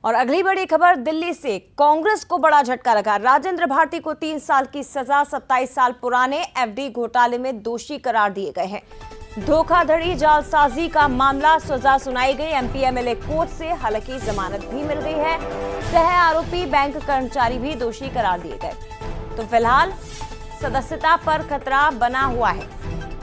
और अगली बड़ी खबर दिल्ली से, कांग्रेस को बड़ा झटका लगा। राजेंद्र भारती को 3 साल की सजा 27 साल पुराने एफडी घोटाले में दोषी करार दिए गए हैं। धोखाधड़ी जालसाजी का मामला, सजा सुनाई गई एमपी एमएलए कोर्ट से, हालांकि जमानत भी मिल गई है। सह आरोपी बैंक कर्मचारी भी दोषी करार दिए गए। तो फिलहाल सदस्यता पर खतरा बना हुआ है।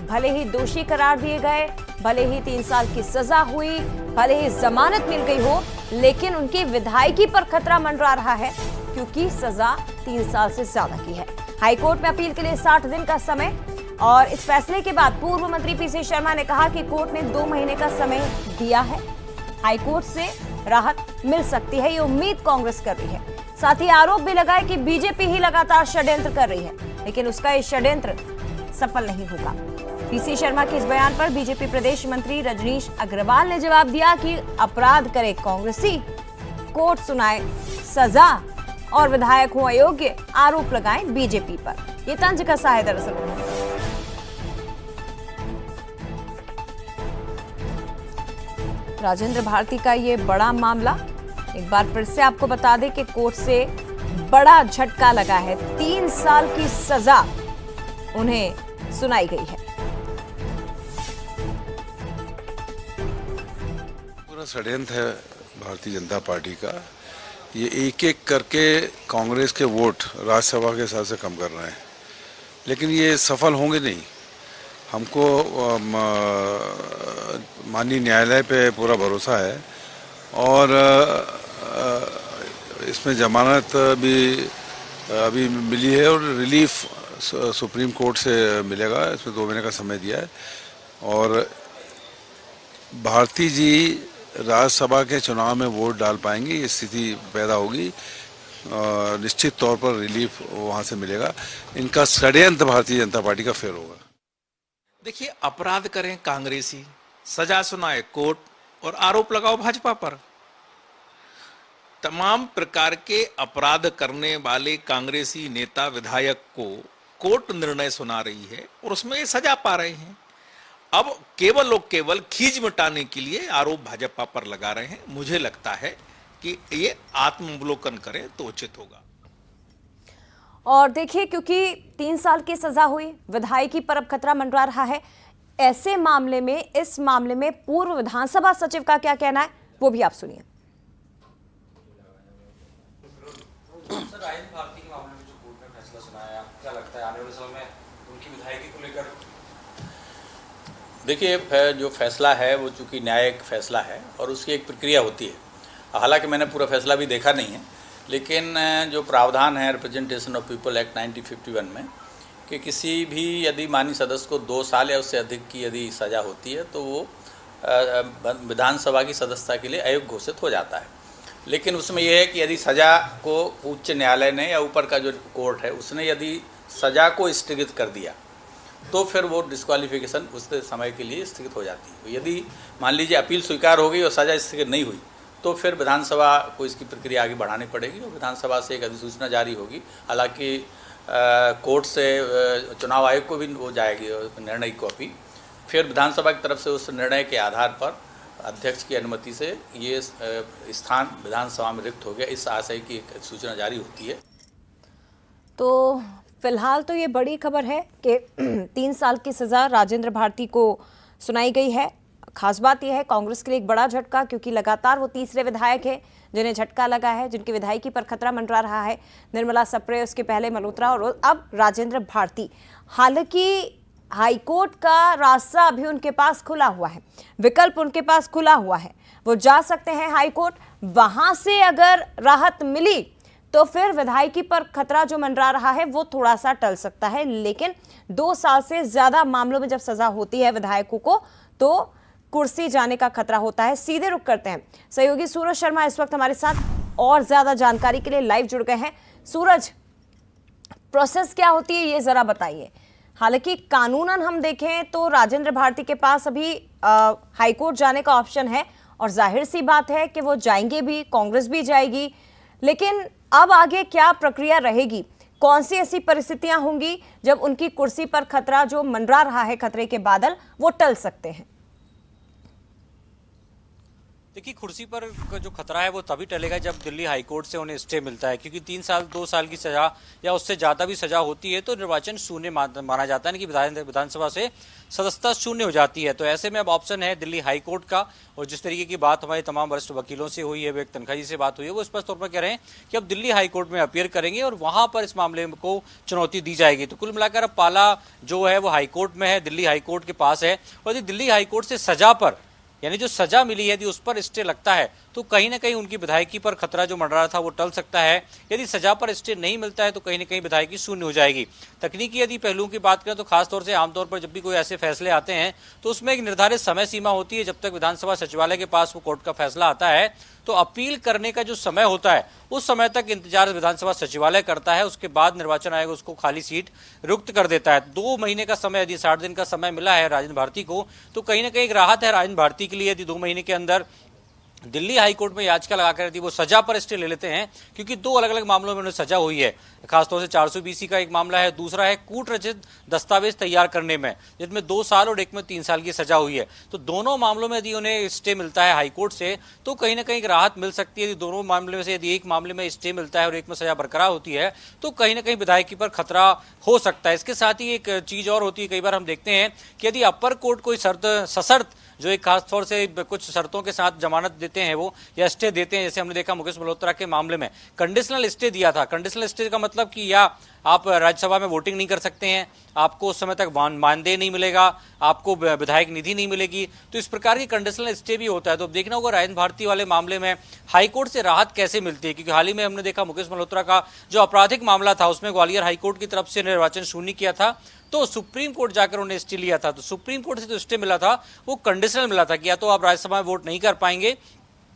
भले ही दोषी करार दिए गए, भले ही 3 साल की सजा हुई, भले ही जमानत मिल गई हो, लेकिन उनकी विधायकी पर खतरा मंडरा रहा है, क्योंकि सजा 3 साल से ज्यादा की है। हाईकोर्ट में अपील के लिए 60 दिन का समय, और इस फैसले के बाद पूर्व मंत्री पीसी शर्मा ने कहा कि कोर्ट ने 2 महीने का समय दिया है, हाईकोर्ट से राहत मिल सकती है, ये उम्मीद कांग्रेस कर रही है। साथ ही आरोप भी लगाए कि बीजेपी ही लगातार षड्यंत्र कर रही है, लेकिन उसका ये षड्यंत्र सफल नहीं होगा। पीसी शर्मा के इस बयान पर बीजेपी प्रदेश मंत्री रजनीश अग्रवाल ने जवाब दिया कि अपराध करे कांग्रेसी, कोर्ट सुनाए सजा, और विधायक हो अयोग्य, आरोप लगाएं बीजेपी पर। यह तंज कसा है दरअसल। राजेंद्र भारती का ये बड़ा मामला, एक बार फिर से आपको बता दें कि कोर्ट से बड़ा झटका लगा है। 3 साल की सजा उन्हें सुनाई गई है। पूरा षड्यंत्र है भारतीय जनता पार्टी का। ये एक एक करके कांग्रेस के वोट राज्यसभा के हिसाब से कम कर रहे हैं, लेकिन ये सफल होंगे नहीं। हमको माननीय न्यायालय पे पूरा भरोसा है, और इसमें जमानत भी अभी मिली है, और रिलीफ सुप्रीम कोर्ट से मिलेगा। इसमें 2 महीने का समय दिया है, और भारती जी राज्यसभा के चुनाव में वोट डाल पाएंगे, ये स्थिति पैदा होगी। निश्चित तौर पर रिलीफ वहाँ से मिलेगा। इनका षड्यंत्र भारतीय जनता पार्टी का फेल होगा। देखिए, अपराध करें कांग्रेसी, सजा सुनाए कोर्ट, और आरोप लगाओ भाजपा पर। तमाम प्रकार के अपराध करने वाले कांग्रेसी नेता विधायक को कोर्ट निर्णय सुना रही है, और उसमें ये सजा पा रहे हैं। अब केवल खींच मिटाने के लिए आरोप भाजपा पर लगा रहे हैं। मुझे लगता है कि ये आत्मावलोकन करें तो उचित होगा। और देखिए, क्योंकि 3 साल की सजा हुई, विधायकी पर अब खतरा मंडरा रहा है। ऐसे मामले में, इस मामले में पूर्व विधानसभा सचिव का क्या कहना है, वो भी आप सुनिए। सर, राजेंद्र भारती के मामले में जो कोर्ट ने फैसला सुनाया, क्या लगता है आने वाले समय में उनकी विधायकी को लेकर? देखिए, जो फैसला है वो चूँकि न्यायिक फैसला है, और उसकी एक प्रक्रिया होती है। हालांकि मैंने पूरा फैसला भी देखा नहीं है, लेकिन जो प्रावधान है रिप्रेजेंटेशन ऑफ पीपल एक्ट 1951 में, कि किसी भी यदि माननीय सदस्य को 2 साल या उससे अधिक की यदि सज़ा होती है तो वो विधानसभा की सदस्यता के लिए अयोग्य घोषित हो जाता है। लेकिन उसमें यह है कि यदि सज़ा को उच्च न्यायालय ने या ऊपर का जो कोर्ट है उसने यदि सज़ा को स्थगित कर दिया, तो फिर वो डिस्क्वालिफिकेशन उस समय के लिए स्थगित हो जाती है। यदि मान लीजिए अपील स्वीकार हो गई और सज़ा स्थगित नहीं हुई, तो फिर विधानसभा को इसकी प्रक्रिया आगे बढ़ानी पड़ेगी, और विधानसभा से एक अधिसूचना जारी होगी। हालांकि कोर्ट से चुनाव आयोग को भी वो जाएगी निर्णय की कॉपी, फिर विधानसभा की तरफ से उस निर्णय के आधार पर अध्यक्ष की अनुमति से ये स्थान विधानसभा में रिक्त हो गया, इस आशय की एक सूचना जारी होती है। तो फिलहाल तो ये बड़ी खबर है कि 3 साल की सजा राजेंद्र भारती को सुनाई गई है। खास बात यह है, कांग्रेस के लिए एक बड़ा झटका, क्योंकि लगातार वो तीसरे विधायक हैं जिन्हें झटका लगा है, जिनकी विधायकी पर खतरा मंडरा रहा है। निर्मला सप्रे, उसके पहले मल्होत्रा, और अब राजेंद्र भारती। हालांकि हाईकोर्ट का रास्ता अभी उनके पास खुला हुआ है, विकल्प उनके पास खुला हुआ है, वो जा सकते हैं हाईकोर्ट। वहां से अगर राहत मिली तो फिर विधायकी पर खतरा जो मंडरा रहा है वो थोड़ा सा टल सकता है। लेकिन 2 साल से ज्यादा मामलों में जब सजा होती है विधायकों को, तो कुर्सी जाने का खतरा होता है। सीधे रुख करते हैं, सहयोगी सूरज शर्मा इस वक्त हमारे साथ और ज्यादा जानकारी के लिए लाइव जुड़ गए हैं। सूरज, प्रोसेस क्या होती है ये जरा बताइए। हालांकि कानूनन हम देखें तो राजेंद्र भारती के पास अभी हाईकोर्ट जाने का ऑप्शन है, और जाहिर सी बात है कि वो जाएंगे भी, कांग्रेस भी जाएगी। लेकिन अब आगे क्या प्रक्रिया रहेगी, कौन सी ऐसी परिस्थितियां होंगी जब उनकी कुर्सी पर खतरा जो मंडरा रहा है, खतरे के बादल, वो टल सकते हैं? देखिए, कुर्सी पर का जो खतरा है वो तभी टलेगा जब दिल्ली हाईकोर्ट से उन्हें स्टे मिलता है, क्योंकि 3 साल 2 साल की सजा या उससे ज़्यादा भी सजा होती है तो निर्वाचन शून्य माना जाता है, कि विधानसभा से सदस्यता शून्य हो जाती है। तो ऐसे में अब ऑप्शन है दिल्ली हाईकोर्ट का। और जिस तरीके की बात हमारे तमाम वरिष्ठ वकीलों से हुई है, विवेक तनखा जी से बात हुई है, वो स्पष्ट तौर पर कह रहे हैं कि अब दिल्ली हाईकोर्ट में अपीयर करेंगे और वहां पर इस मामले को चुनौती दी जाएगी। तो कुल मिलाकर अब पाला जो है वो हाईकोर्ट में है, दिल्ली हाईकोर्ट के पास है। और यदि दिल्ली हाईकोर्ट से सजा पर, यानी जो सजा मिली है, यदि उस पर स्टे लगता है तो कहीं ना कहीं उनकी विधायकी पर खतरा जो मंडरा था वो टल सकता है। यदि सजा पर स्टे नहीं मिलता है तो कहीं ना कहीं विधायकी शून्य हो जाएगी। तकनीकी यदि पहलुओं की बात करें तो खासतौर से आमतौर पर जब भी कोई ऐसे फैसले आते हैं तो उसमें एक निर्धारित समय सीमा होती है। जब तक विधानसभा सचिवालय के पास वो कोर्ट का फैसला आता है तो अपील करने का जो समय होता है उस समय तक इंतजार विधानसभा सचिवालय करता है। उसके बाद निर्वाचन आयोग उसको खाली सीट रिक्त कर देता है। 2 महीने का समय, यदि 60 दिन का समय मिला है राजेंद्र भारती को, तो कहीं ना कहीं एक राहत है राजेंद्र भारती के लिए। यदि 2 महीने के अंदर दिल्ली हाईकोर्ट में याचिका लगाकर यदि वो सजा पर स्टे ले लेते हैं, क्योंकि 2 अलग अलग मामलों में उन्हें सजा हुई है, खासतौर से 420 का एक मामला है, दूसरा है कूट रचित दस्तावेज तैयार करने में, जिसमें 2 साल और एक में 3 साल की सजा हुई है। तो दोनों मामलों में यदि उन्हें स्टे मिलता है हाईकोर्ट से तो कहीं ना कहीं एक राहत मिल सकती है। यदि दोनों मामले में से यदि एक मामले में स्टे मिलता है और एक में सजा बरकरार होती है तो कहीं ना कहीं विधायकी पर खतरा हो सकता है। इसके साथ ही एक चीज और होती है, कई बार हम देखते हैं कि यदि अपर कोर्ट कोई सशर्त जो एक खास तौर से कुछ शर्तों के साथ जमानत देते हैं वो, या स्टे देते हैं, जैसे हमने देखा मुकेश मल्होत्रा के मामले में कंडीशनल स्टे दिया था। कंडीशनल स्टे का मतलब कि या आप राज्यसभा में वोटिंग नहीं कर सकते हैं, आपको उस समय तक मानदेय नहीं मिलेगा, आपको विधायक निधि नहीं मिलेगी। तो इस प्रकार की कंडीशनल स्टे भी होता है। तो अब देखना होगा राजेंद्र भारती वाले मामले में हाईकोर्ट से राहत कैसे मिलती है, क्योंकि हाल ही में हमने देखा मुकेश मल्होत्रा का जो आपराधिक मामला था उसमें ग्वालियर हाईकोर्ट की तरफ से निर्वाचन शून्य किया था तो सुप्रीम कोर्ट जाकर उन्हें स्टे लिया था। तो सुप्रीम कोर्ट से जो स्टे मिला था वो कंडीशनल मिला था कि या तो आप राज्यसभा में वोट नहीं कर पाएंगे,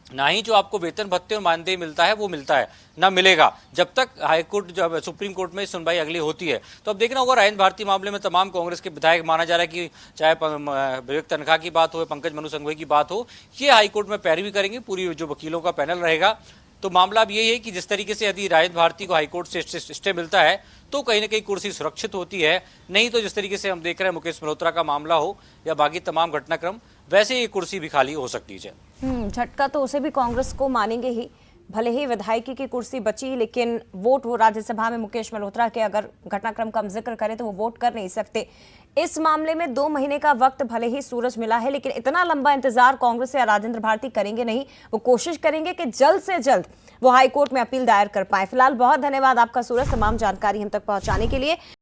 ना ही जो आपको वेतन भत्ते और मानदेय मिलता है वो मिलता है, ना मिलेगा जब तक हाईकोर्ट जब सुप्रीम कोर्ट में सुनवाई अगली होती है। तो अब देखना होगा राजेंद्र भारती मामले में तमाम कांग्रेस के विधायक, माना जा रहा है कि चाहे विवेक तनखा की बात हो, पंकज मनु संघवी की बात हो, ये हाईकोर्ट में पैरवी करेंगे, पूरी जो वकीलों का पैनल रहेगा। तो मामला अब यही है कि जिस तरीके से यदि राजेंद्र भारती को हाईकोर्ट से स्टे मिलता है तो कहीं ना कहीं कुर्सी सुरक्षित होती है, नहीं तो जिस तरीके से हम देख रहे हैं मुकेश मल्होत्रा का मामला हो या बाकी तमाम घटनाक्रम, वैसे ये कुर्सी भी खाली हो सकती है। झटका तो उसे भी कांग्रेस को मानेंगे ही, भले ही विधायकी की कुर्सी बची, लेकिन वोट वो राज्यसभा में मुकेश मल्होत्रा के अगर घटनाक्रम का हम जिक्र करें तो वो वोट कर नहीं सकते। इस मामले में 2 महीने का वक्त भले ही सूरज मिला है, लेकिन इतना लंबा इंतजार कांग्रेस या राजेंद्र भारती करेंगे नहीं। वो कोशिश करेंगे कि जल्द से जल्द वो हाईकोर्ट में अपील दायर कर पाए। फिलहाल बहुत धन्यवाद आपका सूरज, तमाम जानकारी हम तक पहुंचाने के लिए।